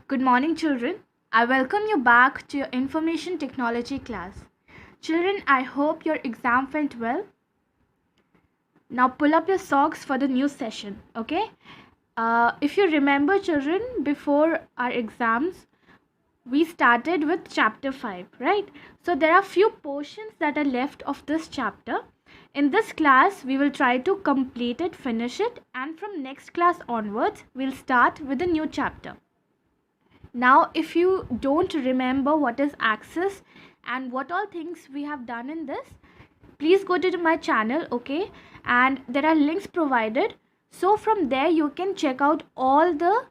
Good morning, children. I welcome you back to your information technology class. Children, I hope your exam went well. Now pull up your socks for the new session, okay? If you remember, children, before our exams, we started with chapter 5, right? So there are few portions that are left of this chapter. In this class, we will try to complete it, finish it, and from next class onwards, we'll start with a new chapter. Now, if you don't remember what is Axis and what all things we have done in this, please go to my channel, okay? And there are links provided. So from there, you can check out all the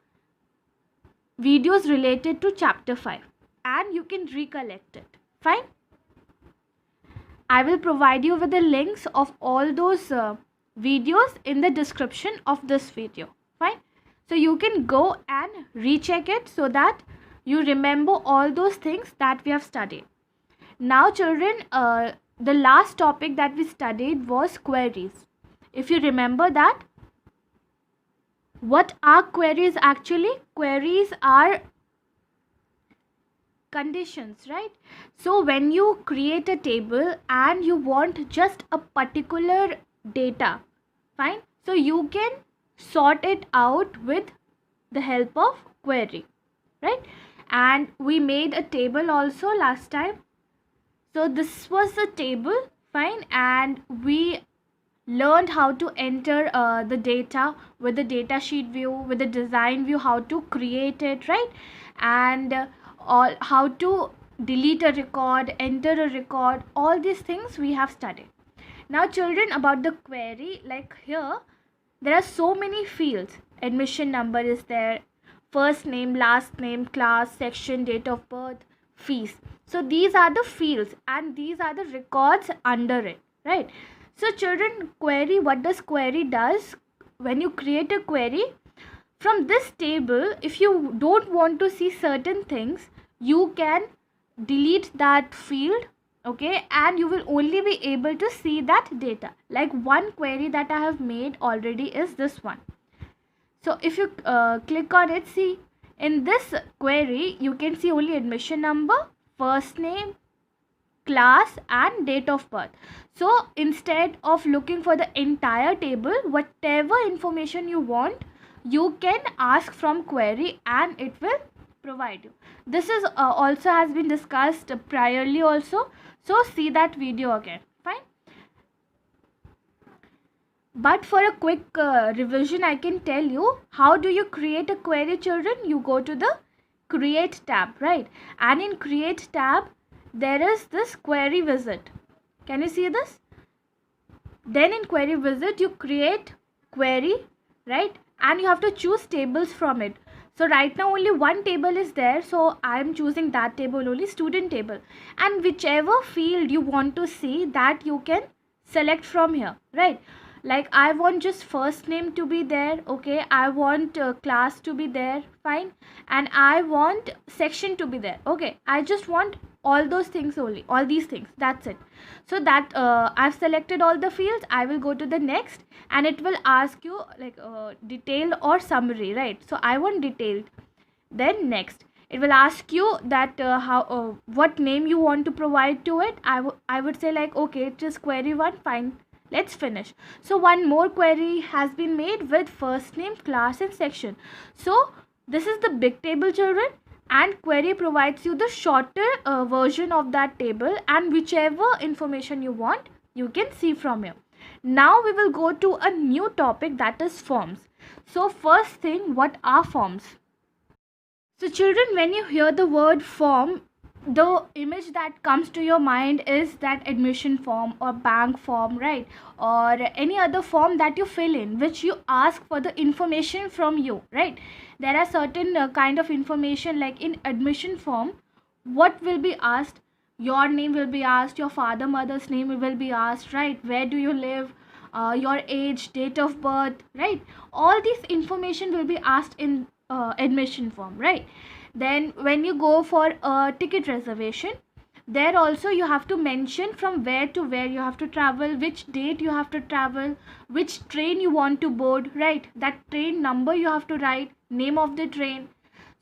videos related to chapter 5 and you can recollect it. Fine? I will provide you with the links of all those videos in the description of this video. Fine? So you can go and recheck it so that you remember all those things that we have studied. Now children, the last topic that we studied was queries. If you remember that, what are queries actually? Queries are conditions, right? So when you create a table and you want just a particular data, fine, so you can sort it out with the help of query, right? And we made a table also last time. So this was the table, fine, and we learned how to enter the data with the data sheet view, with the design view, how to create it, right? And all how to delete a record, enter a record, all these things we have studied. Now children, about the query, like here there are so many fields. Admission number is there, first name, last name, class, section, date of birth, fees. So these are the fields and these are the records under it, right? So children, query, what does query does? When you create a query, from this table, if you don't want to see certain things, you can delete that field, okay, and you will only be able to see that data. Like one query that I have made already is this one. So if you click on it, see, in this query you can see only admission number, first name, class and date of birth. So instead of looking for the entire table, whatever information you want, you can ask from query and it will provide you. This is also has been discussed priorly also, so see that video again. Fine. But for a quick revision, I can tell you how do you create a query, children. You go to the create tab, right? And in create tab there is this query wizard. Can you see this? Then in query wizard you create query, right? And you have to choose tables from it. So right now only one table is there, so I am choosing that table only, student table. And whichever field you want to see, that you can select from here, right? Like I want just first name to be there, okay, I want class to be there, fine, and I want section to be there, okay, I just want all those things only, all these things, that's it. So that I've selected all the fields. I will go to the next and it will ask you like detailed or summary, right? So I want detailed. Then next it will ask you that how what name you want to provide to it. I would say like, okay, just query 1, fine, let's finish. So one more query has been made with first name, class and section. So this is the big table, children, and query provides you the shorter version of that table, and whichever information you want you can see from here. Now we will go to a new topic, that is forms. So first thing, what are forms? So children, when you hear the word form, the image that comes to your mind is that admission form or bank form, right? Or any other form that you fill in, which you ask for the information from you, right? There are certain kind of information, like in admission form, what will be asked? Your name will be asked, your father mother's name will be asked, right? Where do you live? Your age, date of birth, right? All this information will be asked in admission form, right? Then when you go for a ticket reservation, there also you have to mention from where to where you have to travel, which date you have to travel, which train you want to board, right? That train number you have to write, name of the train.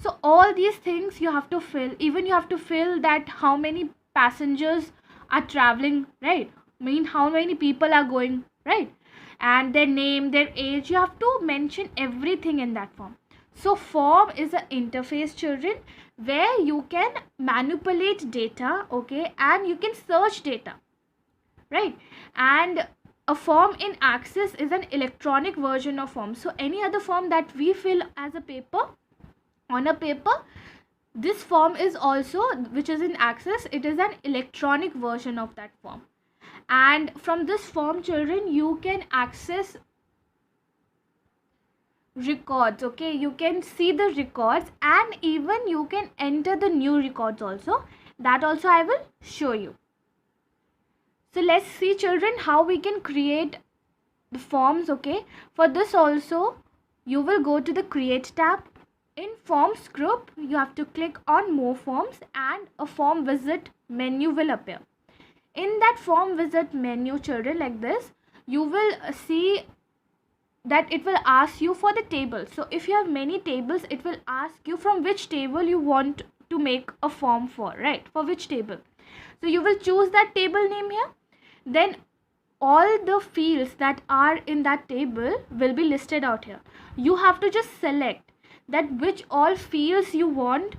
So all these things you have to fill. Even you have to fill that how many passengers are traveling, right? Mean how many people are going, right? And their name, their age, you have to mention everything in that form. So form is an interface, children, where you can manipulate data, okay, and you can search data, right? And a form in Access is an electronic version of form. So any other form that we fill as a paper, on a paper, this form is also, which is in Access, it is an electronic version of that form. And from this form, children, you can access records, okay, you can see the records, and even you can enter the new records also. That also I will show you. So let's see, children, how we can create the forms, okay. For this also, you will go to the Create tab. In Forms group, you have to click on More Forms, and a Form Visit menu will appear. In that Form Visit menu, children, like this, you will see that it will ask you for the table. So if you have many tables, it will ask you from which table you want to make a form for, right? For which table. So you will choose that table name here. Then all the fields that are in that table will be listed out here. You have to just select that which all fields you want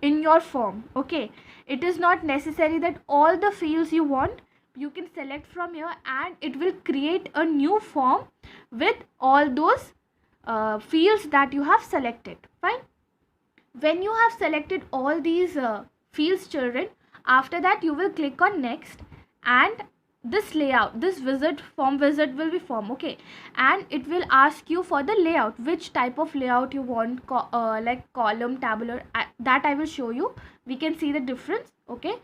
in your form, okay. It is not necessary that all the fields you want. You can select from here, and it will create a new form with all those fields that you have selected. Fine. When you have selected all these fields, children, after that you will click on Next, and this layout, this form visit will be form, okay. And it will ask you for the layout, which type of layout you want, like column, tabular, that I will show you. We can see the difference, okay.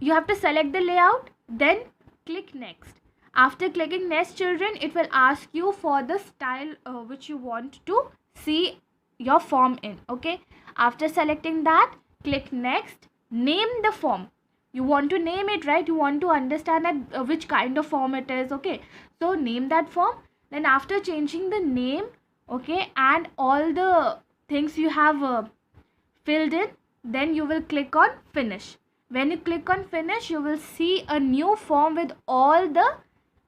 You have to select the layout, then click Next. After clicking Next, children, it will ask you for the style which you want to see your form in, okay. After selecting that, click Next. Name the form. You want to name it, right? You want to understand that which kind of form it is, okay. So name that form. Then after changing the name, okay, and all the things you have filled in, then you will click on Finish. When you click on Finish, you will see a new form with all the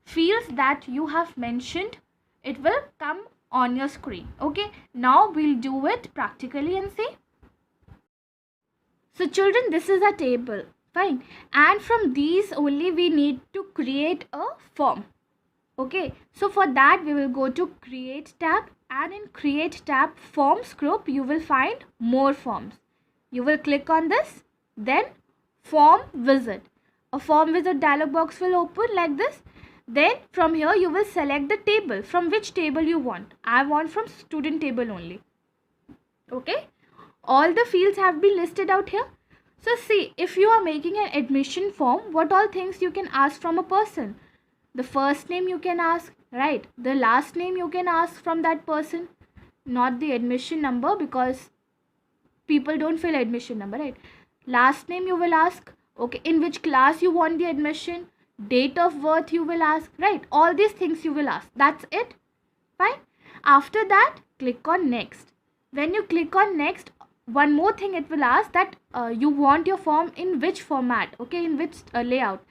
fields that you have mentioned. It will come on your screen, okay. Now we'll do it practically and see. So children, this is a table, fine, and from these only we need to create a form, okay. So for that we will go to Create tab, and in Create tab, Forms group, you will find More Forms. You will click on this, then Form Visit. A Form Visit dialog box will open like this. Then from here you will select the table, from which table you want. I want from student table only, okay. All the fields have been listed out here. So see, if you are making an admission form, what all things you can ask from a person. The first name you can ask, right? The last name you can ask from that person, not the admission number, because people don't fill admission number, right? Last name you will ask, okay. In which class you want the admission, date of birth you will ask, right? All these things you will ask. That's it. Fine. After that, click on Next. When you click on Next, one more thing it will ask, that you want your form in which format, okay, in which layout.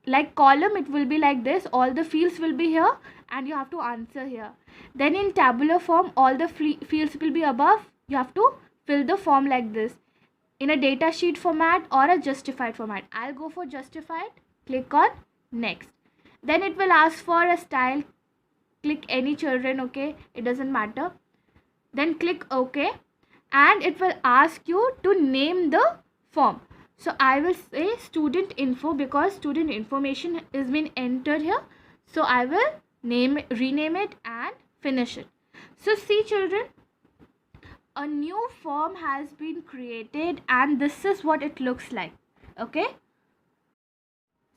Like column, it will be like this, all the fields will be here, and you have to answer here. Then in tabular form, all the fields will be above. You have to fill the form like this, in a data sheet format or a justified format. I'll go for justified. Click on Next. Then it will ask for a style. Click any, children, okay, it doesn't matter. Then click OK, and it will ask you to name the form. So I will say student info, because student information is been entered here. So I will rename it and finish it. So see, children, a new form has been created, and this is what it looks like, okay.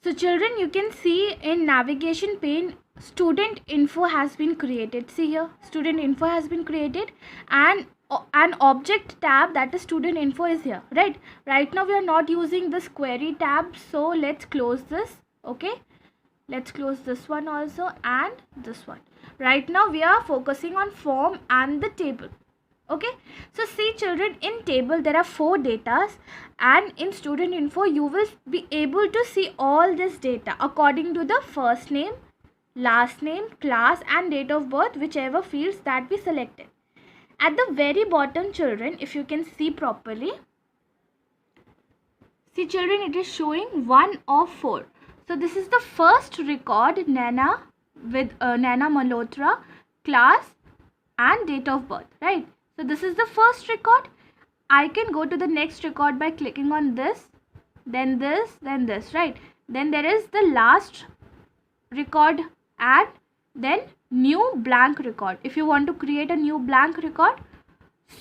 So children, you can see in navigation pane, student info has been created. See here, student info has been created, and an object tab, that is student info, is here, right? Right now we are not using this query tab, so let's close this, okay. Let's close this one also, and this one. Right now we are focusing on form and the table. Okay, so see children, in table there are 4 datas, and in student info you will be able to see all this data according to the first name, last name, class and date of birth, whichever fields that we selected. At the very bottom children, if you can see properly, see children, it is showing 1 of 4. So this is the first record, Nana with Nana Malhotra, class and date of birth, right? So this is the first record. I can go to the next record by clicking on this, then this, right? Then there is the last record and then new blank record. If you want to create a new blank record,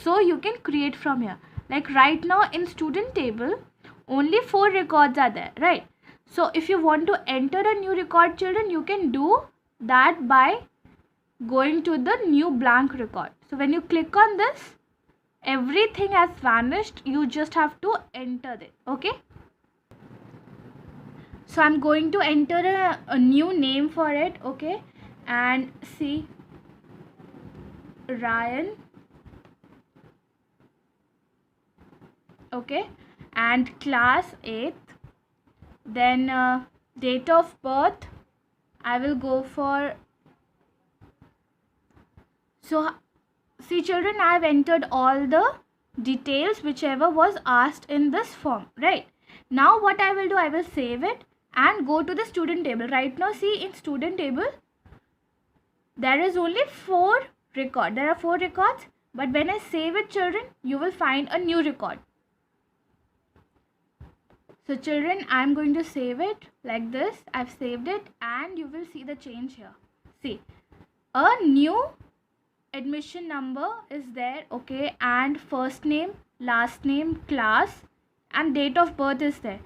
so you can create from here. Like right now in student table, only 4 records are there, right? So if you want to enter a new record children, you can do that by going to the new blank record. So when you click on this, everything has vanished. You just have to enter it. Okay, so I'm going to enter a new name for it. Okay, and see, Ryan. Okay, and class 8th, then date of birth I will go for. So see children, I have entered all the details whichever was asked in this form, right? Now what I will do, I will save it and go to the student table. Right now see, in student table there is only 4 record. There are 4 records, but when I save it children, you will find a new record. So children, I am going to save it like this. I've saved it and you will see the change here. See, a new admission number is there, okay, and first name, last name, class and date of birth is there.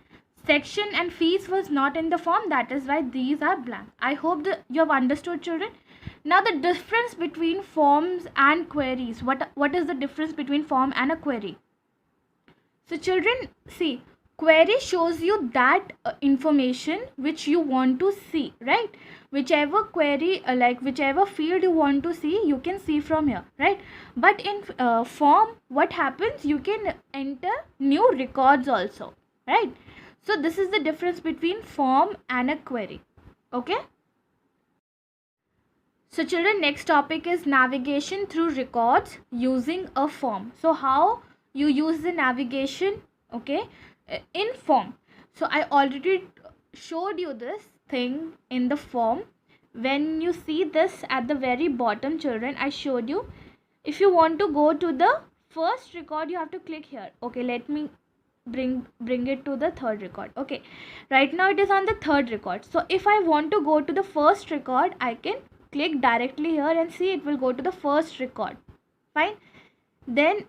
Section and fees was not in the form, that is why these are blank. I hope that you have understood children. Now the difference between forms and queries. What is the difference between form and a query? So children, see, query shows you that information which you want to see, right? Whichever query, like whichever field you want to see, you can see from here, right? But in form, what happens, you can enter new records also, right? So this is the difference between form and a query. Okay, so children, next topic is navigation through records using a form. So how you use the navigation, okay, in form. So I already showed you this thing in the form. When you see this at the very bottom children, I showed you, if you want to go to the first record, you have to click here. Okay, let me bring it to the third record. Okay, right now it is on the third record. So if I want to go to the first record, I can click directly here and see it will go to the first record. Fine. Then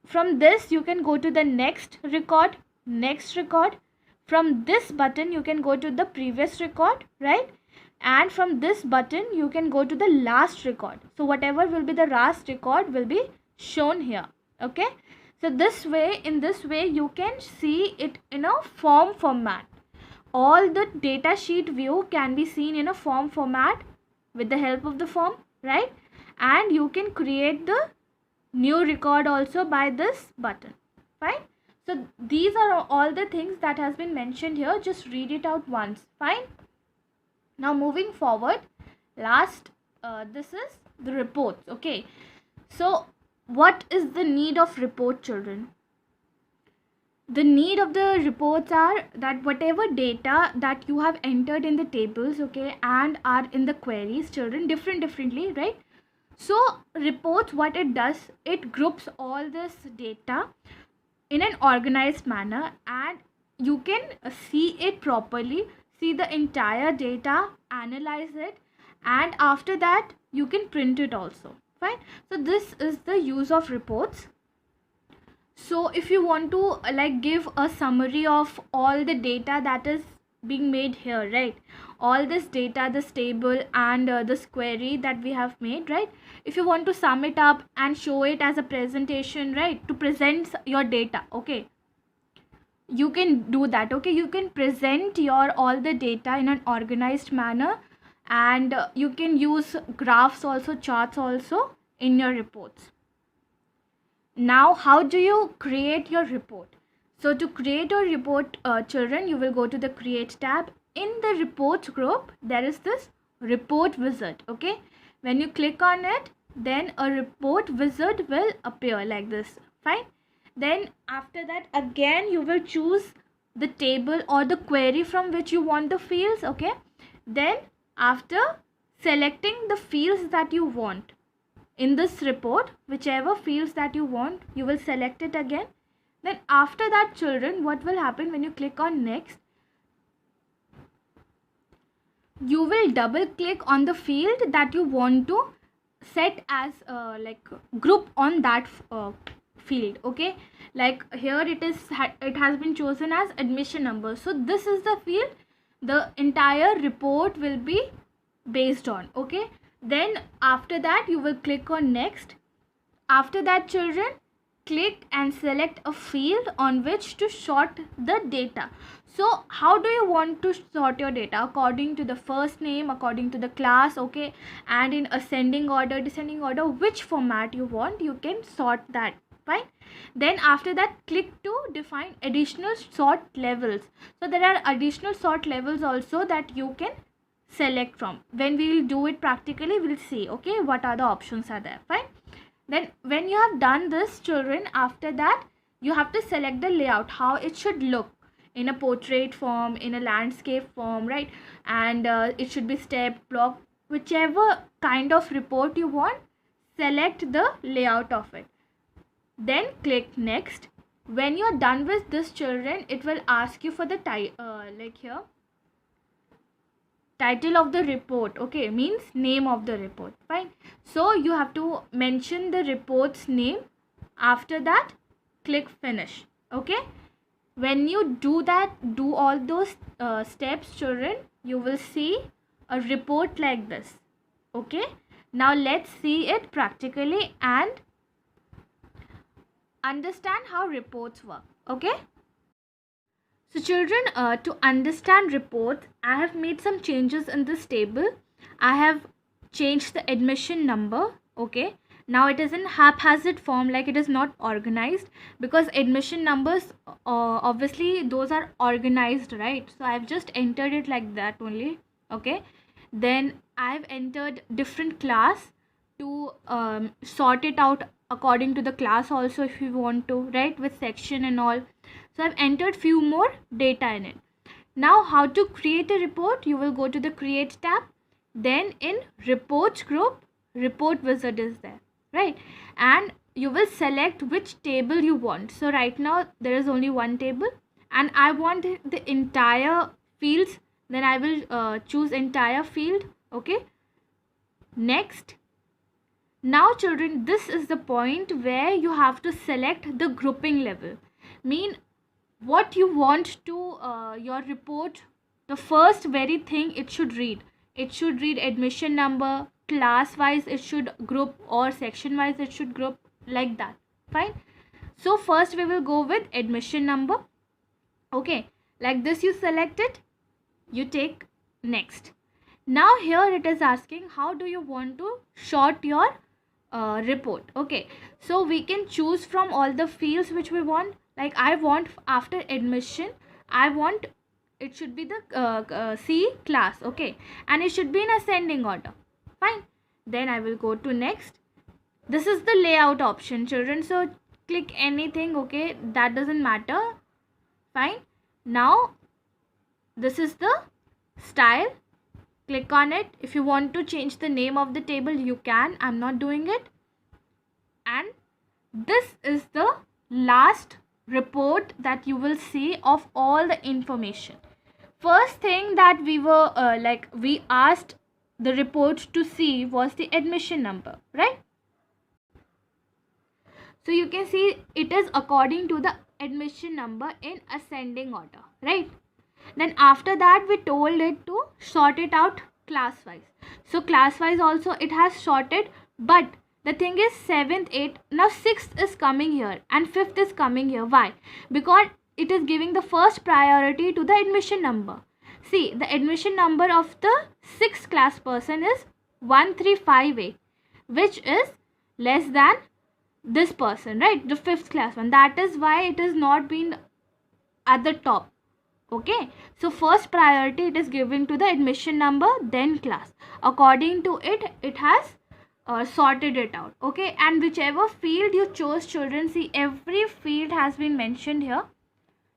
from this you can go to the next record. From this button you can go to the previous record, right? And from this button you can go to the last record. So whatever will be the last record will be shown here. Okay, so this way, in this way you can see it in a form format. All the data sheet view can be seen in a form format with the help of the form, right? And you can create the new record also by this button. Fine. So these are all the things that has been mentioned here. Just read it out once. Fine. Now moving forward, last this is the reports. Okay, so what is the need of report children? The need of the reports are that whatever data that you have entered in the tables, okay, and are in the queries children, differently, right? So reports, what it does, it groups all this data in an organized manner and you can see it properly, see the entire data, analyze it, and after that you can print it also. Fine. So this is the use of reports. So if you want to like give a summary of all the data that is being made here, right? All this data, this table and this query that we have made, right? If you want to sum it up and show it as a presentation, right, to present your data, okay, you can do that. Okay, you can present your all the data in an organized manner and you can use graphs also, charts also in your reports. Now, how do you create your report? So to create your report, children, you will go to the create tab. In the report group, there is this report wizard. Okay, when you click on it, then a report wizard will appear like this. Fine. Then after that, again you will choose the table or the query from which you want the fields. Okay, then after selecting the fields that you want in this report, whichever fields that you want, you will select it again. Then after that, children, what will happen when you click on next? You will double click on the field that you want to set as like group on that field. Okay, like here it has been chosen as admission number, so this is the field the entire report will be based on. Okay, then after that you will click on next. After that, children, click and select a field on which to sort the data. So how do you want to sort your data? According to the first name, according to the class, okay, and in ascending order, descending order, which format you want, you can sort that. Fine. Then after that, click to define additional sort levels. So there are additional sort levels also that you can select from. When we will do it practically, we'll see, okay, what are the options are there. Fine. Then when you have done this, children, after that you have to select the layout, how it should look in a portrait form, in a landscape form, right? And it should be step, block, whichever kind of report you want, select the layout of it. Then click next. When you are done with this, children, it will ask you for the like here, title of the report. Okay, means name of the report. Fine. So you have to mention the report's name. After that, click finish. Okay, when you do that, do all those steps, children, you will see a report like this. Okay, now let's see it practically and understand how reports work. Okay, so children, to understand reports, I have made some changes in this table. I have changed the admission number. Okay, now it is in haphazard form, like it is not organized, because admission numbers obviously those are organized, right? So I've just entered it like that only. Okay, then I've entered different class to sort it out according to the class also, if you want to, right, with section and all. So I've entered few more data in it. Now how to create a report? You will go to the create tab, then in reports group, report wizard is there, right? And you will select which table you want. So right now there is only one table and I want the entire fields, then I will choose entire field. Okay, next. Now children, this is the point where you have to select the grouping level, mean what you want to your report, the first very thing it should read. It should read admission number, class wise it should group, or section wise it should group, like that. Fine. So first we will go with admission number. Okay, like this you select it, you take next. Now here it is asking how do you want to sort your report. Okay, so we can choose from all the fields which we want. Like I want after admission, I want it should be the C class. Okay, and it should be in ascending order. Fine. Then I will go to next. This is the layout option, children, so click anything. Okay, that doesn't matter. Fine. Now this is the style, click on it. If you want to change the name of the table, you can. I'm not doing it. And this is the last report that you will see of all the information. First thing that we were we asked the report to see was the admission number, right? So you can see it is according to the admission number in ascending order, right? Then after that we told it to sort it out class wise. So class wise also it has sorted, but the thing is 7th, 8th, now 6th is coming here and 5th is coming here. Why? Because it is giving the first priority to the admission number. See, the admission number of the 6th class person is 135A, which is less than this person, right? The 5th class one. That is why it is not been at the top. Okay, so first priority it is given to the admission number, then class. According to it, it has sorted it out. Okay, and whichever field you chose, children, see every field has been mentioned here.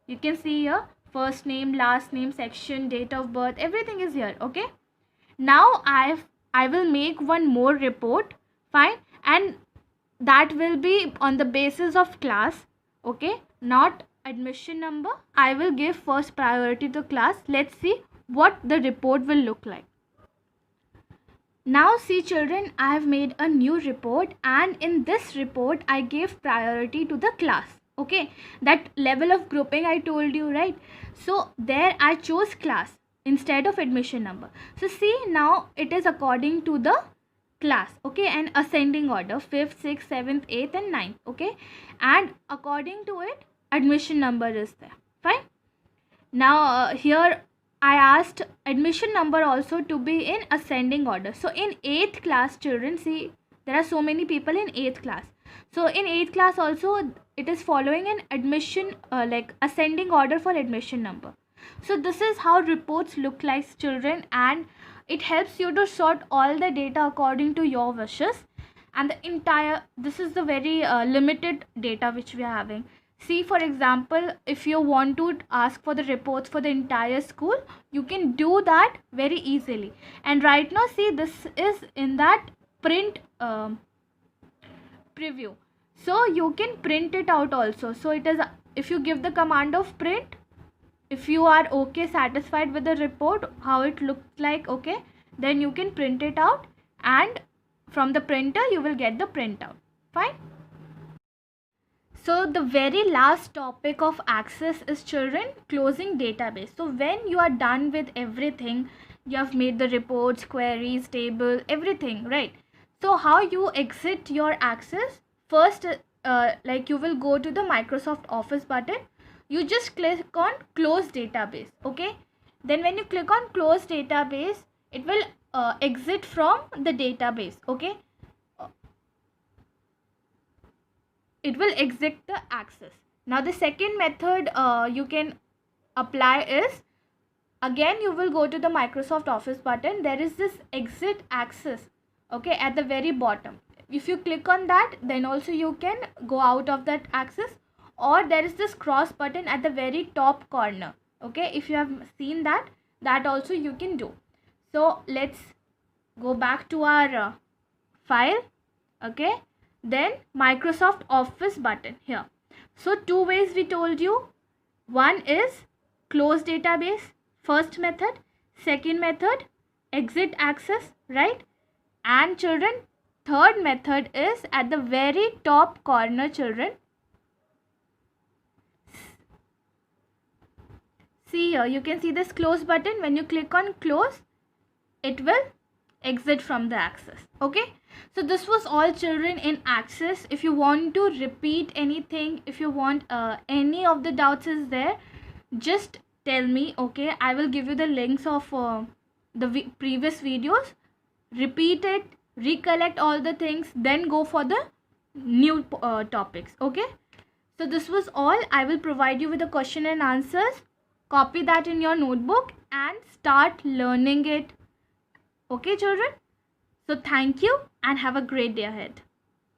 You can see here first name, last name, section, date of birth, everything is here. Okay, now I will make one more report, fine, and that will be on the basis of class. Okay, not admission number. I will give first priority to class. Let's see what the report will look like. Now see children, I have made a new report, and in this report I gave priority to the class. Okay, that level of grouping I told you, right? So there I chose class instead of admission number. So see, now it is according to the class. Okay, and ascending order, 5th, 6th, 7th, 8th and 9th. Okay, and according to it admission number is there. Fine. Now here I asked admission number also to be in ascending order. So in 8th class, children, see there are so many people in 8th class. So in 8th class also it is following an admission like ascending order for admission number. So this is how reports look like, children, and it helps you to sort all the data according to your wishes. And the entire, this is the very limited data which we are having. See, for example, if you want to ask for the reports for the entire school, you can do that very easily. And right now, see, this is in that print preview. So you can print it out also. So it is, if you give the command of print, if you are okay, satisfied with the report, how it looks like, okay, then you can print it out, and from the printer you will get the printout. Fine. So the very last topic of Access is, children, closing database. So when you are done with everything, you have made the reports, queries, table, everything, right? So how you exit your Access? First, like you will go to the Microsoft Office button. You just click on close database. Okay, then when you click on close database, it will exit from the database. Okay, it will exit the Access. Now the second method you can apply is, again you will go to the Microsoft Office button. There is this exit Access, okay, at the very bottom. If you click on that, then also you can go out of that Access. Or there is this cross button at the very top corner. Okay, if you have seen that, that also you can do. So let's go back to our file. Okay, then Microsoft Office button here. So two ways we told you. One is close database, first method. Second method, exit Access, right? And children, third method is at the very top corner, children. See here, you can see this close button. When you click on close, it will exit from the Access. Okay, so this was all, children, in Access. If you want to repeat anything, if you want any of the doubts is there, just tell me. Okay, I will give you the links of the previous videos. Repeat it, recollect all the things, then go for the new topics. Okay, so this was all. I will provide you with the question and answers. Copy that in your notebook and start learning it. Okay, children? So thank you and have a great day ahead.